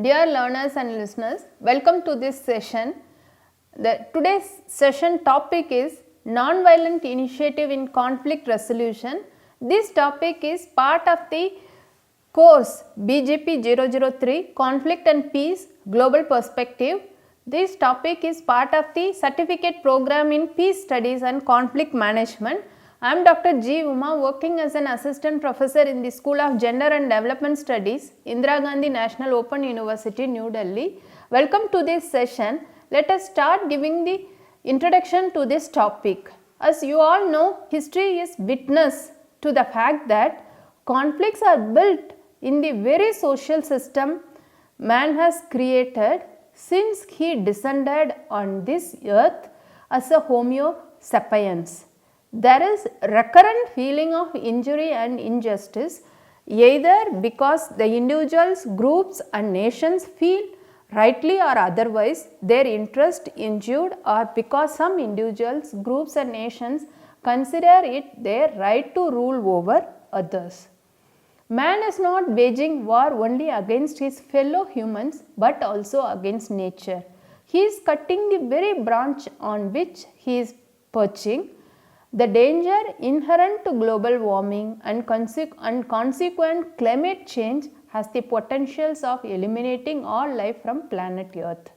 Dear learners and listeners, welcome to this session. Today's session topic is non-violent initiative in conflict resolution. This topic is part of the course BJP 003 Conflict and Peace Global Perspective. This topic is part of the certificate program in Peace Studies and Conflict Management. I am Dr. G. Uma, working as an assistant professor in the School of Gender and Development Studies, Indira Gandhi National Open University, New Delhi. Welcome to this session. Let us start giving the introduction to this topic. As you all know, history is witness to the fact that conflicts are built in the very social system man has created since he descended on this earth as a Homo sapiens. There is recurrent feeling of injury and injustice either because the individuals, groups and nations feel rightly or otherwise their interest injured, or because some individuals, groups and nations consider it their right to rule over others. Man is not waging war only against his fellow humans but also against nature. He is cutting the very branch on which he is perching. The danger inherent to global warming and consequent climate change has the potentials of eliminating all life from planet Earth.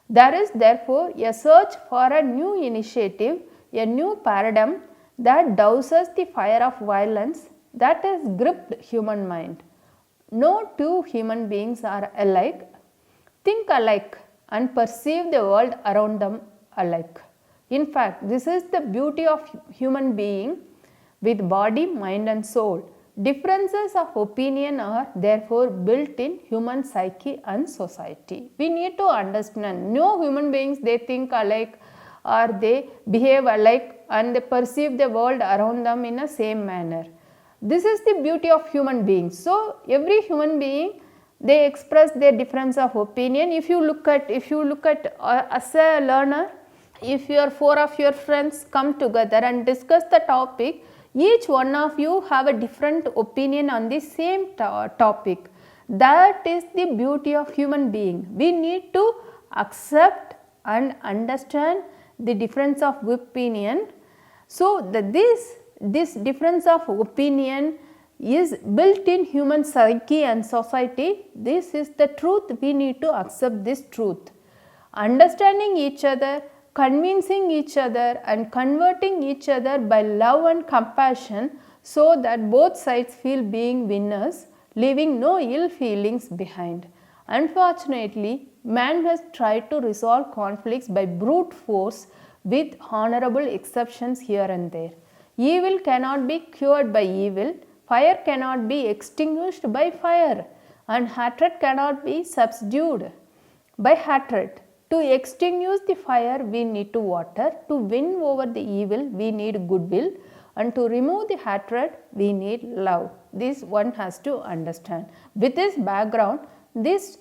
There is therefore a search for a new initiative, a new paradigm that douses the fire of violence that has gripped human mind. No two human beings are alike, think alike and perceive the world around them alike. In fact, this is the beauty of human being with body, mind and soul. Differences of opinion are therefore built in human psyche and society. We need to understand, no human beings they think alike or they behave alike and they perceive the world around them in a same manner. This is the beauty of human beings. So, every human being they express their difference of opinion. If you look at as a learner, if your four of your friends come together and discuss the topic, each one of you have a different opinion on the same topic. That is the beauty of human being. We need to accept and understand the difference of opinion. So, this difference of opinion is built in human psyche and society. This is the truth. We need to accept this truth. Understanding each other, convincing each other and converting each other by love and compassion so that both sides feel being winners, leaving no ill feelings behind. Unfortunately, man has tried to resolve conflicts by brute force with honorable exceptions here and there. Evil cannot be cured by evil, fire cannot be extinguished by fire, and hatred cannot be subdued by hatred. To extinguish the fire, we need to water. To win over the evil, we need goodwill. And to remove the hatred, we need love. This one has to understand. With this background, this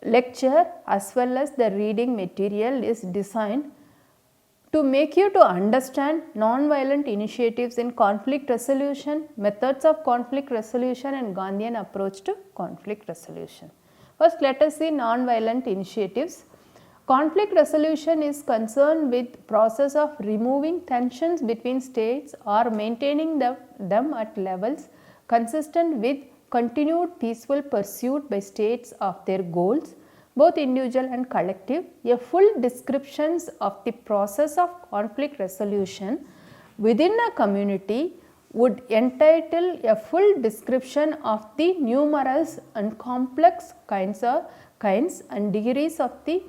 lecture as well as the reading material is designed to make you to understand non-violent initiatives in conflict resolution, methods of conflict resolution and Gandhian approach to conflict resolution. First, let us see non-violent initiatives. Conflict resolution is concerned with process of removing tensions between states or maintaining them at levels consistent with continued peaceful pursuit by states of their goals, both individual and collective. A full description of the process of conflict resolution within a community would entitle a full description of the numerous and complex kinds and degrees of the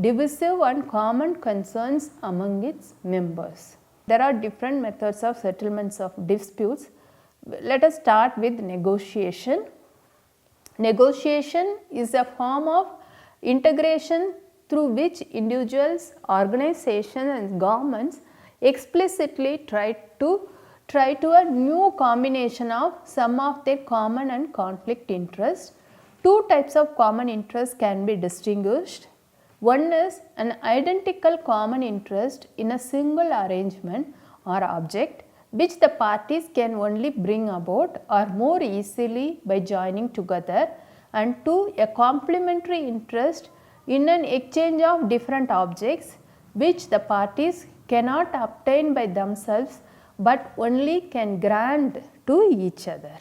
divisive and common concerns among its members. There are different methods of settlements of disputes. Let us start with negotiation. Negotiation is a form of integration through which individuals, organizations and governments explicitly try to a new combination of some of their common and conflict interests. Two types of common interests can be distinguished. One is an identical common interest in a single arrangement or object which the parties can only bring about or more easily by joining together, and 2. A complementary interest in an exchange of different objects which the parties cannot obtain by themselves but only can grant to each other.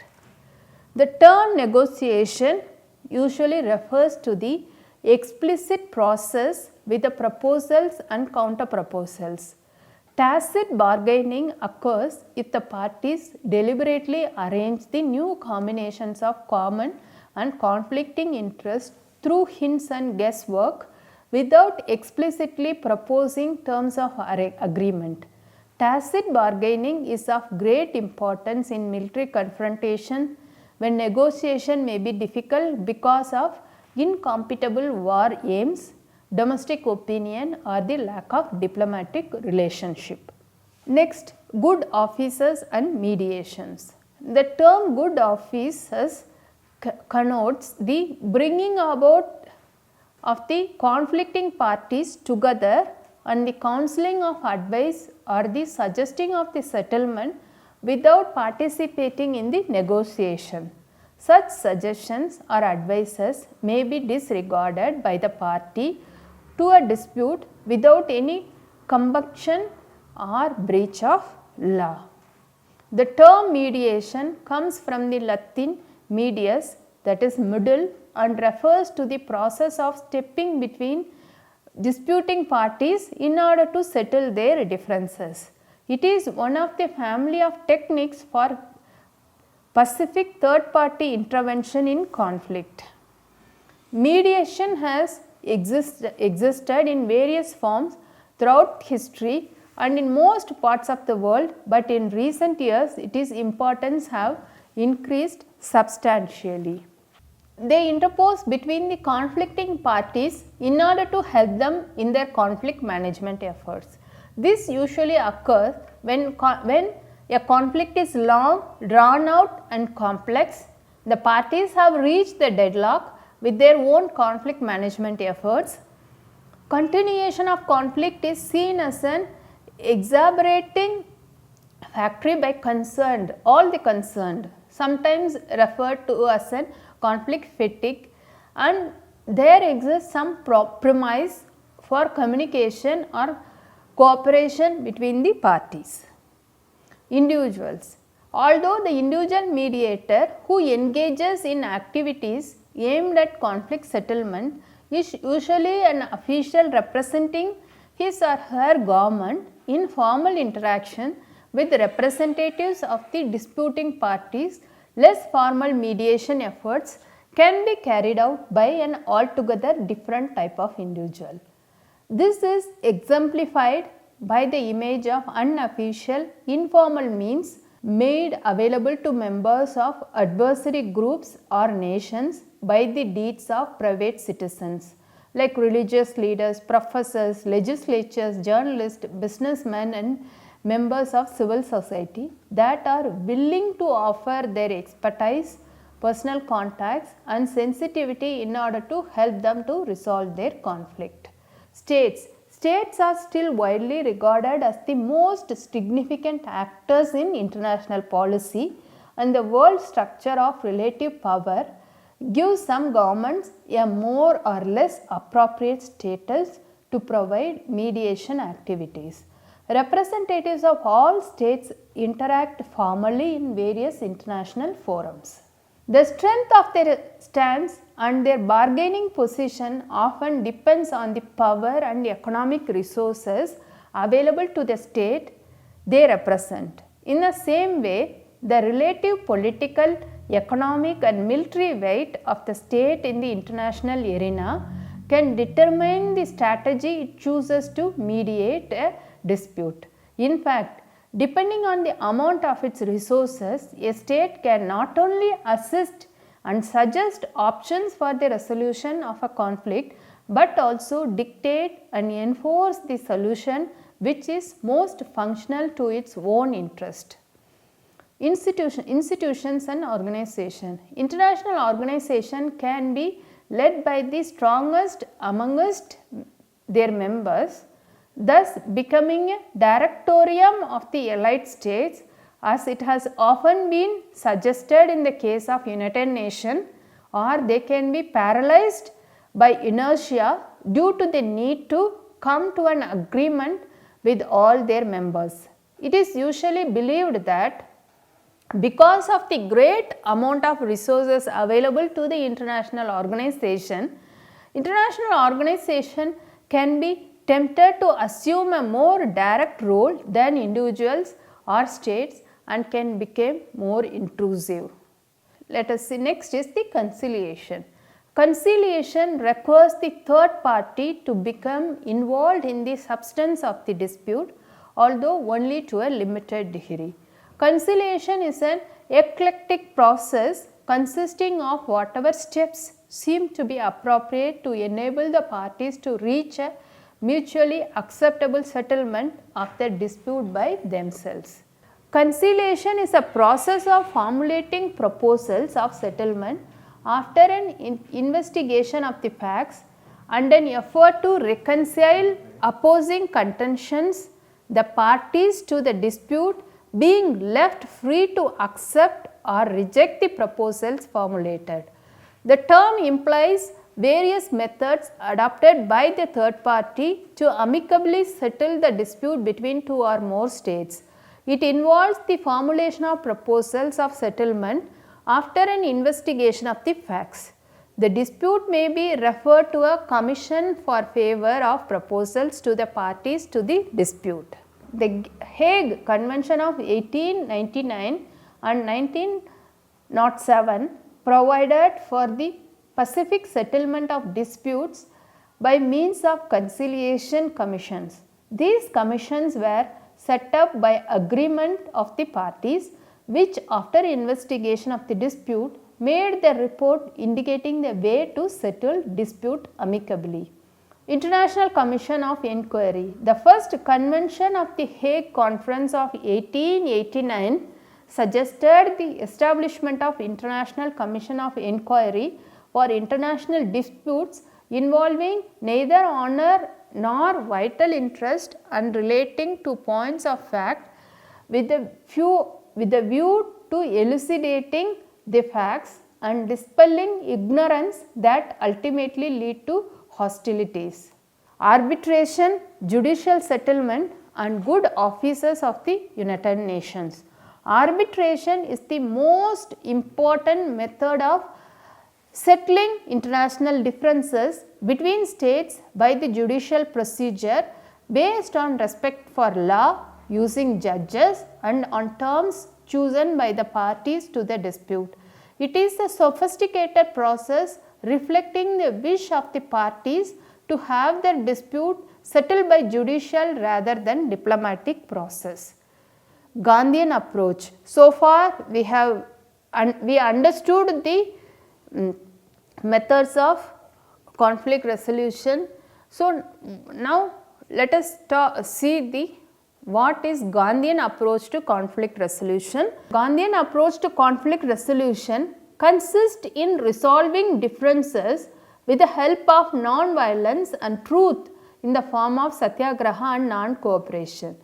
The term negotiation usually refers to the explicit process with the proposals and counter proposals. Tacit bargaining occurs if the parties deliberately arrange the new combinations of common and conflicting interests through hints and guesswork without explicitly proposing terms of agreement. Tacit bargaining is of great importance in military confrontation when negotiation may be difficult because of incompatible war aims, domestic opinion or the lack of diplomatic relationship. Next, good offices and mediations. The term good offices connotes the bringing about of the conflicting parties together and the counseling of advice or the suggesting of the settlement without participating in the negotiation. Such suggestions or advices may be disregarded by the party to a dispute without any compunction or breach of law. The term mediation comes from the Latin medius, that is middle, and refers to the process of stepping between disputing parties in order to settle their differences. It is one of the family of techniques for pacific third party intervention in conflict. Mediation has existed in various forms throughout history and in most parts of the world, but in recent years its importance have increased substantially. They interpose between the conflicting parties in order to help them in their conflict management efforts. This usually occurs when a conflict is long, drawn out and complex. The parties have reached the deadlock with their own conflict management efforts. Continuation of conflict is seen as an exacerbating factor by all the concerned, sometimes referred to as an conflict fatigue, and there exists some premise for communication or cooperation between the parties. Individuals. Although the individual mediator who engages in activities aimed at conflict settlement is usually an official representing his or her government in formal interaction with representatives of the disputing parties, less formal mediation efforts can be carried out by an altogether different type of individual. This is exemplified by the image of unofficial informal means made available to members of adversary groups or nations by the deeds of private citizens like religious leaders, professors, legislatures, journalists, businessmen and members of civil society that are willing to offer their expertise, personal contacts and sensitivity in order to help them to resolve their conflict. States are still widely regarded as the most significant actors in international policy, and the world structure of relative power gives some governments a more or less appropriate status to provide mediation activities. Representatives of all states interact formally in various international forums. The strength of their stance and their bargaining position often depends on the power and economic resources available to the state they represent. In the same way, the relative political, economic and military weight of the state in the international arena can determine the strategy it chooses to mediate a dispute. In fact, depending on the amount of its resources, a state can not only assist and suggest options for the resolution of a conflict, but also dictate and enforce the solution which is most functional to its own interest. Institutions and organization. International organization can be led by the strongest amongst their members, thus becoming a directorium of the allied states, as it has often been suggested in the case of United Nations or they can be paralyzed by inertia due to the need to come to an agreement with all their members. It is usually believed that because of the great amount of resources available to the international organization can be tempted to assume a more direct role than individuals or states and can become more intrusive. Let us see, next is the conciliation. Conciliation requires the third party to become involved in the substance of the dispute, although only to a limited degree. Conciliation is an eclectic process consisting of whatever steps seem to be appropriate to enable the parties to reach a mutually acceptable settlement of the dispute by themselves. Conciliation is a process of formulating proposals of settlement after an investigation of the facts and an effort to reconcile opposing contentions, the parties to the dispute being left free to accept or reject the proposals formulated. The term implies various methods adopted by the third party to amicably settle the dispute between two or more states. It involves the formulation of proposals of settlement after an investigation of the facts. The dispute may be referred to a commission for favor of proposals to the parties to the dispute. The Hague Convention of 1899 and 1907 provided for the pacific settlement of disputes by means of conciliation commissions. These commissions were set up by agreement of the parties, which after investigation of the dispute made the report indicating the way to settle dispute amicably. International Commission of Inquiry. The first convention of the Hague Conference of 1889 suggested the establishment of International Commission of Inquiry for international disputes involving neither honor nor vital interest and relating to points of fact with a view to elucidating the facts and dispelling ignorance that ultimately lead to hostilities. Arbitration, judicial settlement and good offices of the United Nations. Arbitration is the most important method of settling international differences between states by the judicial procedure based on respect for law, using judges and on terms chosen by the parties to the dispute. It is a sophisticated process reflecting the wish of the parties to have their dispute settled by judicial rather than diplomatic process. Gandhian approach. So far we understood the methods of conflict resolution. So now let us see what is Gandhian approach to conflict resolution. Gandhian approach to conflict resolution consists in resolving differences with the help of non-violence and truth in the form of satyagraha and non-cooperation.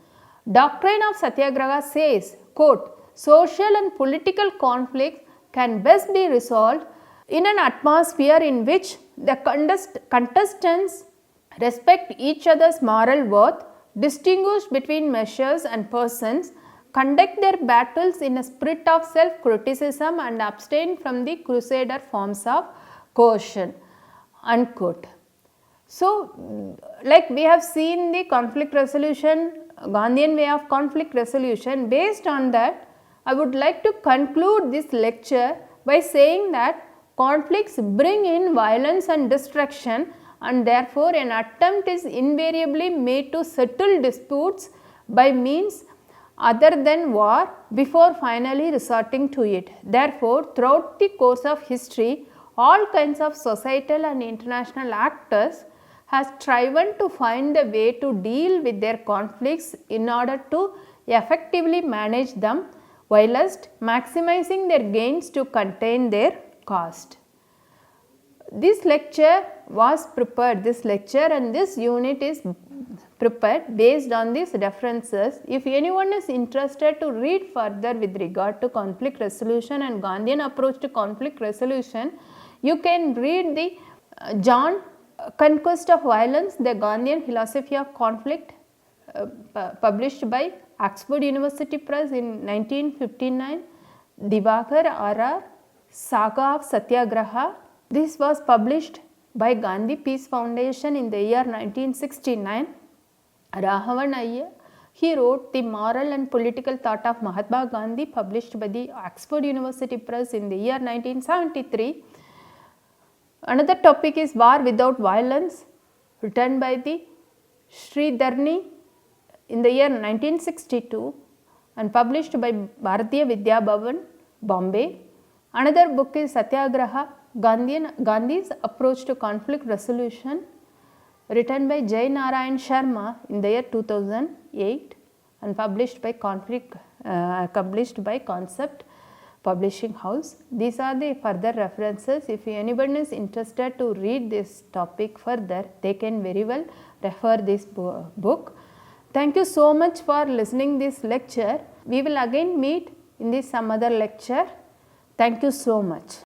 Doctrine of satyagraha says, quote, social and political conflicts can best be resolved in an atmosphere in which the contestants respect each other's moral worth, distinguish between measures and persons, conduct their battles in a spirit of self-criticism and abstain from the crusader forms of coercion, unquote. So, like we have seen the conflict resolution, Gandhian way of conflict resolution. Based on that, I would like to conclude this lecture by saying that conflicts bring in violence and destruction, and therefore an attempt is invariably made to settle disputes by means other than war before finally resorting to it. Therefore, throughout the course of history, all kinds of societal and international actors has striven to find the way to deal with their conflicts in order to effectively manage them whilst maximizing their gains to contain their cost. This lecture was prepared, and this unit is prepared based on these references. If anyone is interested to read further with regard to conflict resolution and Gandhian approach to conflict resolution, You can read the John Conquest of Violence, the Gandhian Philosophy of Conflict, published by Oxford University Press in 1959, Divakar R.R. Saga of Satyagraha. This was published by Gandhi Peace Foundation in the year 1969. Raghavan Iyer, he wrote The Moral and Political Thought of Mahatma Gandhi, published by the Oxford University Press in the year 1973. Another topic is War Without Violence, written by the Sridharni in the year 1962 and published by Bharatiya Vidya Bhavan, Bombay. Another book is Satyagraha, Gandhi's Approach to Conflict Resolution, written by Jai Narayan Sharma in the year 2008 and published by Concept Publishing House. These are the further references. If anyone is interested to read this topic further, they can very well refer this book. Thank you so much for listening this lecture. We will again meet in this some other lecture. Thank you so much.